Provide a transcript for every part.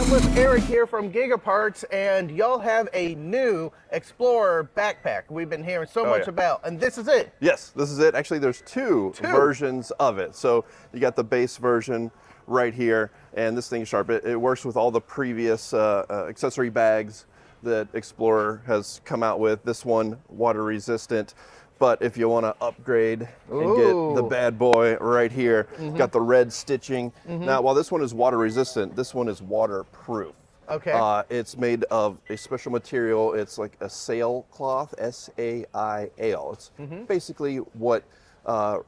I'm with Eric here from GIgaparts, and y'all have a new Explorer backpack we've been hearing so much about, and this is it. Yes, this is it. Actually, there's two versions of it. So you got the base version right here, and this thing's sharp. It works with all the previous accessory bags that Explorer has come out with. This one, water resistant. But if you want to upgrade and get the bad boy right here, got the red stitching. Now, while this one is water resistant, this one is waterproof. Okay. It's made of a special material. It's like a sail cloth, S-A-I-L. It's basically what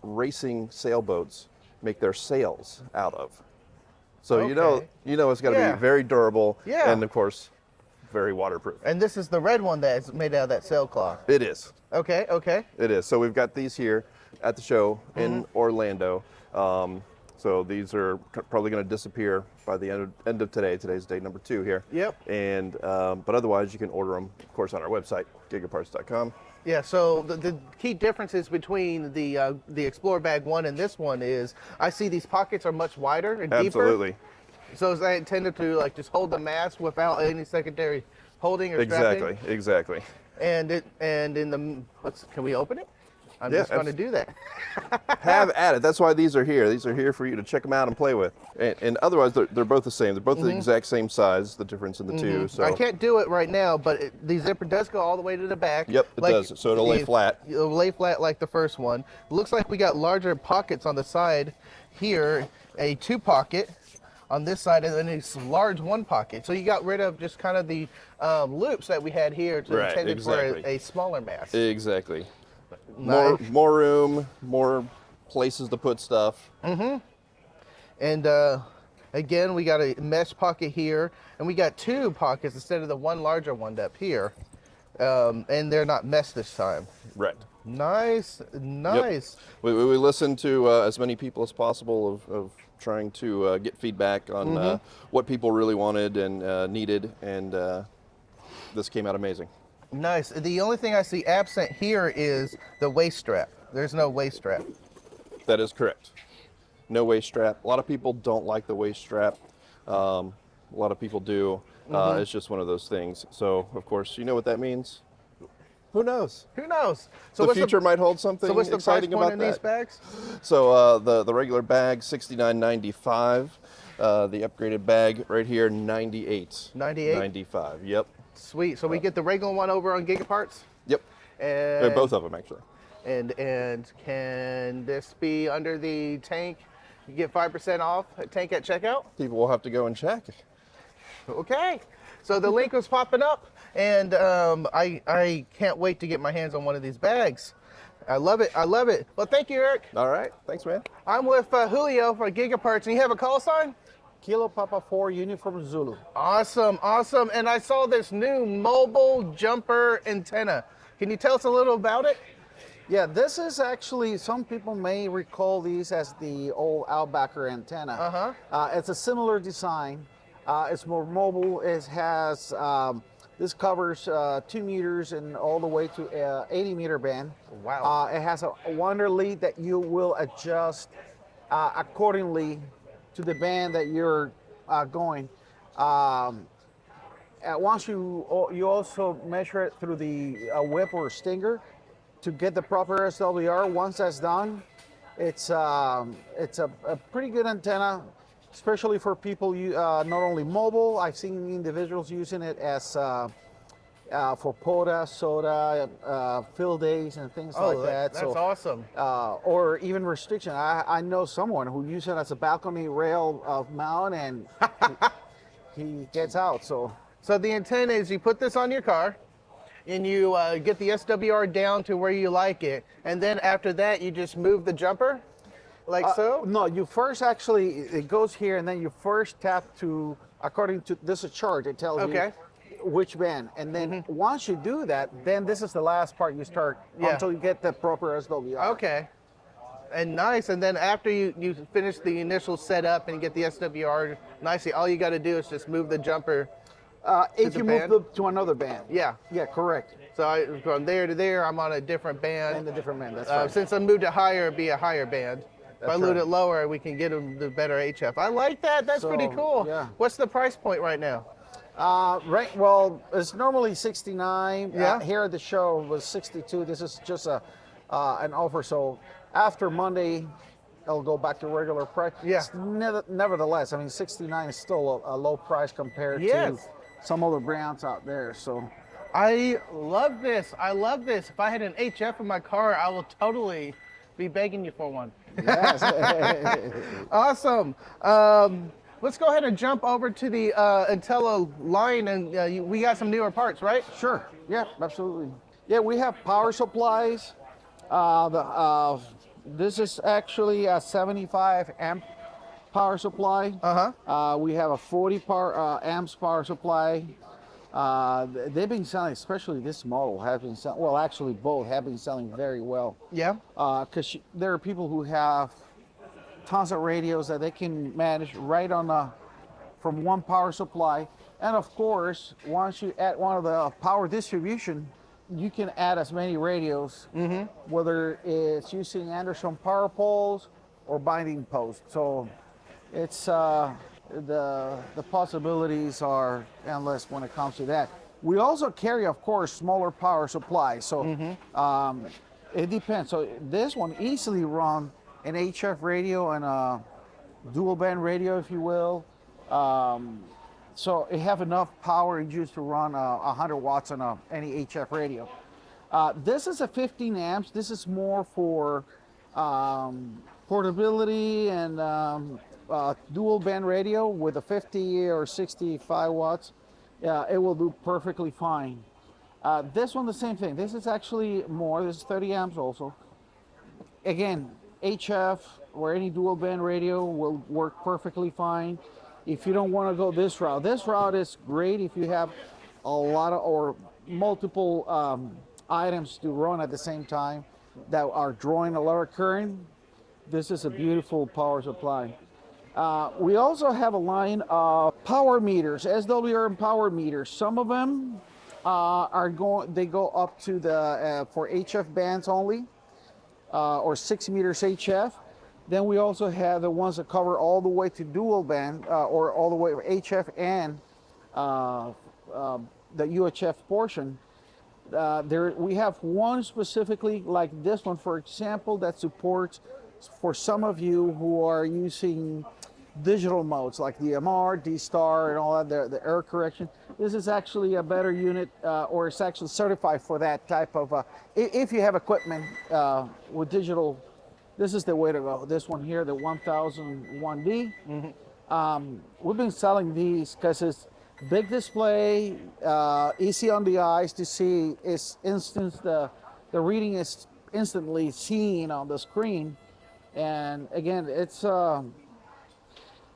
racing sailboats make their sails out of. So you know it's got to be very durable, and of course, very waterproof. And this is the red one that is made out of that sailcloth. It is. Okay, okay. It is. So we've got these here at the show in Orlando. So these are probably going to disappear by the end of today. Today's day number 2 here. Yep. And but otherwise, you can order them, of course, on our website, GIgaparts.com. Yeah. So the key differences between the Explorer Bag 1 and this one is I see these pockets are much wider and deeper. Absolutely. So is that intended to like just hold the mass without any secondary holding or strapping? Exactly. And in the can we open it? I'm just going to do that. Have at it. That's why these are here. These are here for you to check them out and play with. And otherwise, they're both the same. They're both the exact same size. The difference in the two. So I can't do it right now, but the zipper does go all the way to the back. Yep, it does. So it'll lay flat. It'll lay flat like the first one. Looks like we got larger pockets on the side here. A 2 pocket on this side, and then a large 1 pocket. So you got rid of just kind of the loops that we had here intended for a smaller mass. Exactly. Nice. More room, more places to put stuff. And again, we got a mesh pocket here, and we got 2 pockets instead of the one larger one up here. And they're not mesh this time. Right. Nice. Yep. We listened to as many people as possible of trying to get feedback on what people really wanted and needed, and this came out amazing. Nice. The only thing I see absent here is the waist strap. There's no waist strap. That is correct. No waist strap. A lot of people don't like the waist strap. A lot of people do. It's just one of those things. So, of course, you know what that means? Who knows? Who knows? So the future might hold something so what's the exciting price point about in these bags? So the regular bag, $69.95. The upgraded bag right here, $98. $95. Yep. Sweet. So we get the regular one over on GIgaparts? Yep. And both of them, actually. And can this be under the tank? You get 5% off at tank at checkout? People will have to go and check. Okay. So the link was popping up, and I can't wait to get my hands on one of these bags. I love it. I love it. Well, thank you, Eric. All right. Thanks, man. I'm with Julio for GIgaparts, and you have a call sign? Kilo Papa 4 Uniform Zulu. Awesome, awesome. And I saw this new mobile jumper antenna. Can you tell us a little about it? Yeah, this is actually, some people may recall these as the old Outbacker antenna. It's a similar design. It's more mobile. It has, this covers 2 meters and all the way to 80 meter band. Wow. It has a wire lead that you will adjust accordingly to the band that you're going. Once you also measure it through the whip or stinger to get the proper SWR. Once that's done, it's a pretty good antenna, especially for people not only mobile. I've seen individuals using it as for POTA, SOTA, field days, and things like that. That's awesome. Or even restriction. I know someone who uses it as a balcony rail mount, and he gets out. So the intent is you put this on your car, and you get the SWR down to where you like it, and then after that you just move the jumper, like so? No, you first actually, it goes here, and then you first tap to, according to this chart, it tells you which band. And then once you do that, then this is the last part you start until you get the proper SWR. Okay. And nice. And then after you finish the initial setup and get the SWR nicely, all you got to do is just move the jumper. If you move to another band. Yeah. Yeah, correct. So from there to there, I'm on a different band. And a different band, that's right. Since I moved it higher, it'd be a higher band. If I load it lower, we can get the better HF. I like that. That's pretty cool. Yeah. What's the price point right now? Right. Well, it's normally 69. Yeah. Here at the show was 62. This is just an offer. So after Monday, it'll go back to regular price. Yeah. Nevertheless, I mean, 69 is still a low price compared to some other brands out there. So I love this. I love this. If I had an HF in my car, I will totally be begging you for one. yes. Awesome. Let's go ahead and jump over to the Intello line, and we got some newer parts, right? Sure. Yeah, absolutely. Yeah, we have power supplies. This is actually a 75 amp power supply. We have a 40 amps power supply. They've been selling, especially this model has been selling, well, actually both have been selling very well. Yeah. Because there are people who have tons of radios that they can manage right on from one power supply. And of course, once you add one of the power distribution, you can add as many radios, whether it's using Anderson power poles or binding posts. So it's the possibilities are endless when it comes to that. We also carry, of course, smaller power supplies. So it depends. So this one easily run an HF radio and a dual band radio, if you will. So it have enough power and juice to run 100 watts on any HF radio. This is a 15 amps. This is more for portability and dual band radio with a 50 or 65 watts. It will do perfectly fine. This one, the same thing. This is actually more. This is 30 amps also. Again, HF or any dual band radio will work perfectly fine. If you don't want to go this route is great if you have a lot of or multiple items to run at the same time that are drawing a lot of current. This is a beautiful power supply. We also have a line of power meters, SWR power meters. Some of them they go up to the for HF bands only, or 6 meters HF. Then we also have the ones that cover all the way to dual band, or all the way HF and the UHF portion. We have one specifically like this one, for example, that supports for some of you who are using digital modes like the MR, D-Star, and all that, the error correction. This is actually a better unit, or it's actually certified for that type of, if you have equipment with digital, this is the way to go. This one here, the 1001D. We've been selling these because it's big display, easy on the eyes to see. It's instant, the reading is instantly seen on the screen. And again, it's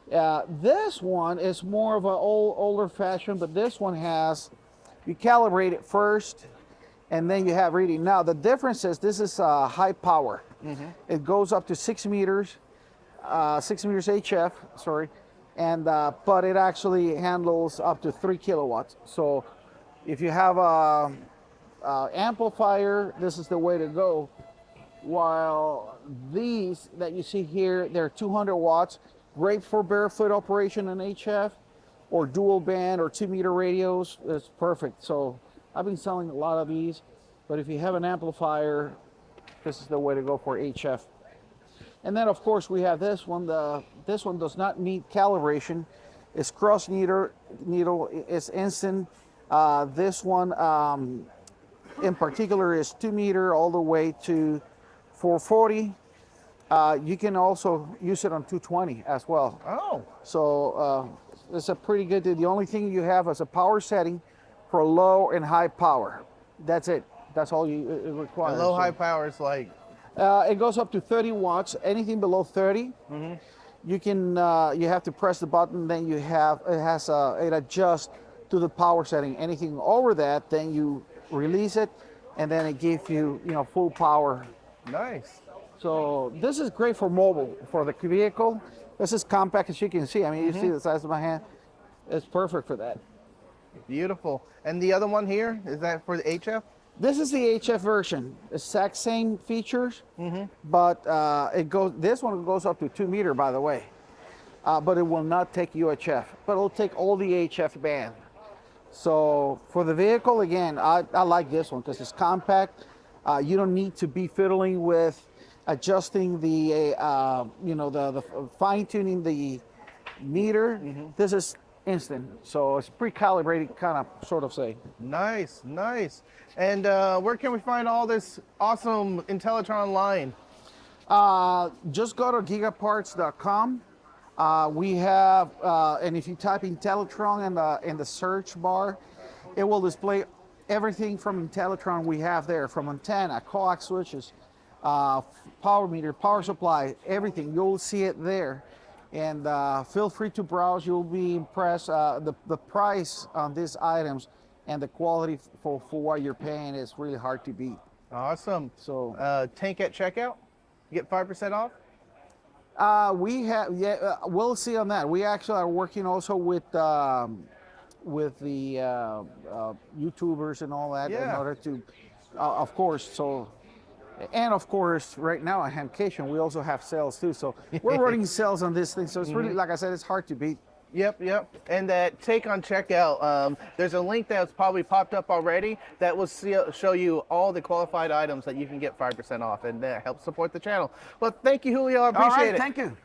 this one is more of an older fashion, but this one has, you calibrate it first and then you have reading. Now the difference is this is high power. It goes up to 6 meters, 6 meters HF, sorry, and but it actually handles up to 3 kilowatts. So if you have a amplifier, this is the way to go. While these that you see here, they're 200 watts, great for barefoot operation in HF, or dual band or 2 meter radios. It's perfect. So I've been selling a lot of these, but if you have an amplifier, this is the way to go for HF. And then of course we have this one. This one does not need calibration. It's cross needle, it's instant. This one in particular is 2 meter all the way to 440. You can also use it on 220 as well. Oh. So it's a pretty good deal. The only thing you have is a power setting for low and high power. That's it. That's all it requires. Low high power is like? It goes up to 30 watts. Anything below 30, you can. You have to press the button. Then it adjusts to the power setting. Anything over that, then you release it, and then it gives you full power. Nice. So this is great for mobile, for the vehicle. This is compact, as you can see. I mean, you see the size of my hand. It's perfect for that. Beautiful. And the other one here, is that for the HF? This is the HF version, exact same features, but it goes. This one goes up to 2 meter, by the way, but it will not take UHF, but it'll take all the HF band. So for the vehicle, again, I like this one because it's compact. You don't need to be fiddling with adjusting the, the fine tuning the meter. This is instant, so it's pre-calibrated, kind of, sort of say. Nice, nice. And where can we find all this awesome Intellitron line? Just go to GIgaparts.com. We have, and if you type Intellitron in the search bar, it will display everything from Intellitron we have there, from antenna, coax switches, power meter, power supply, everything. You'll see it there. And feel free to browse. You'll be impressed. The price on these items and the quality for what you're paying is really hard to beat. Awesome. So tank at checkout, you get 5% off? we have, we'll see on that. We actually are working also with the YouTubers and all that in Yeah. order to, of course. So, and of course, right now at HamCation, we also have sales too. So we're running sales on this thing. So it's really, like I said, it's hard to beat. Yep, yep. And that take on checkout, there's a link that's probably popped up already that will show you all the qualified items that you can get 5% off, and that helps support the channel. Well, thank you, Julio. I appreciate All right, it. thank you.